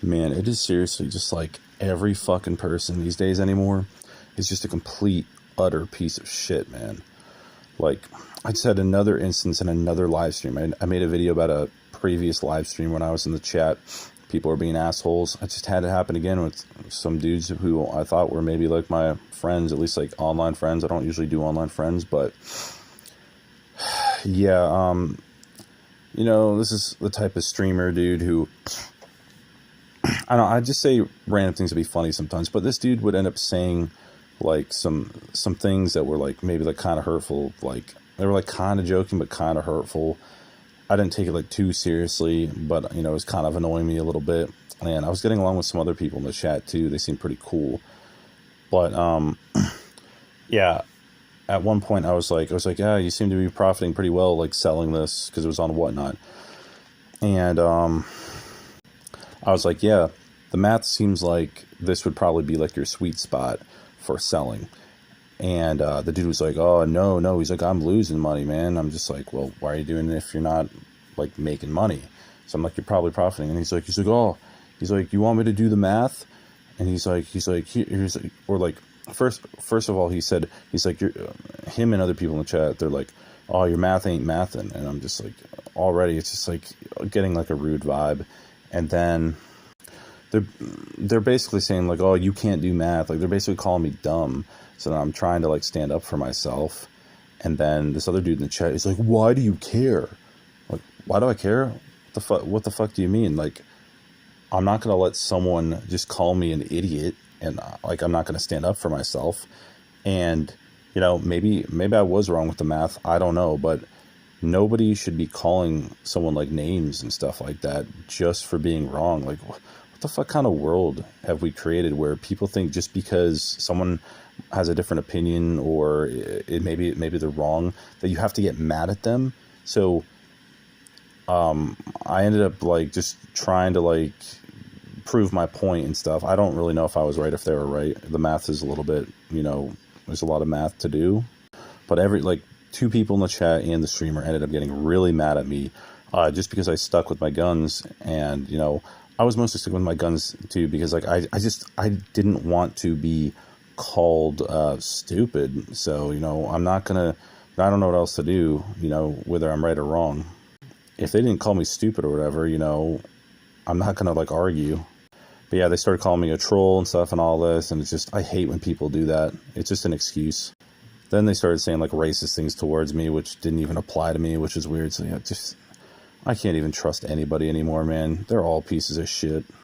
Man, it is seriously just like every fucking person these days anymore is just a complete, utter piece of shit, man. Like, I just had another instance in another live stream. I made a video about a previous live stream when I was in the chat. People were being assholes. I just had it happen again with some dudes who I thought were maybe like my friends, at least like online friends. I don't usually do online friends, but yeah, this is the type of streamer dude who, I don't know, I just say random things to be funny sometimes, but this dude would end up saying like some things that were like maybe like kind of hurtful. Like they were like kind of joking but kind of hurtful. I didn't take it like too seriously, but it was kind of annoying me a little bit. And I was getting along with some other people in the chat too. They seemed pretty cool. But yeah, at one point I was like, yeah, you seem to be profiting pretty well, like selling this, because it was on Whatnot. And I was like, yeah, the math seems like this would probably be like your sweet spot for selling. And the dude was like, oh, no. He's like, I'm losing money, man. I'm just like, well, why are you doing it if you're not like making money? So I'm like, you're probably profiting. And he's like, you want me to do the math? And he's like, here's, or like, first of all, he's like, him and other people in the chat, they're like, oh, your math ain't mathin'. And I'm just like, already, it's just like getting like a rude vibe. And then they're basically saying like, oh, you can't do math. Like they're basically calling me dumb. So I'm trying to like stand up for myself. And then this other dude in the chat is like, why do you care? Like, why do I care? What the fuck do you mean? Like, I'm not going to let someone just call me an idiot, and like, I'm not going to stand up for myself. And, maybe I was wrong with the math. I don't know, but nobody should be calling someone like names and stuff like that just for being wrong. Like, what the fuck kind of world have we created where people think just because someone has a different opinion or maybe they're wrong, that you have to get mad at them? So I ended up like just trying to like prove my point and stuff. I don't really know if I was right, if they were right. The math is a little bit, there's a lot of math to do. But two people in the chat and the streamer ended up getting really mad at me just because I stuck with my guns. And, I was mostly sticking with my guns too because like I didn't want to be called stupid. So, I don't know what else to do, whether I'm right or wrong. If they didn't call me stupid or whatever, I'm not going to like argue. But yeah, they started calling me a troll and stuff and all this. And it's just, I hate when people do that. It's just an excuse. Then they started saying like racist things towards me, which didn't even apply to me, which is weird. So yeah, I can't even trust anybody anymore, man. They're all pieces of shit.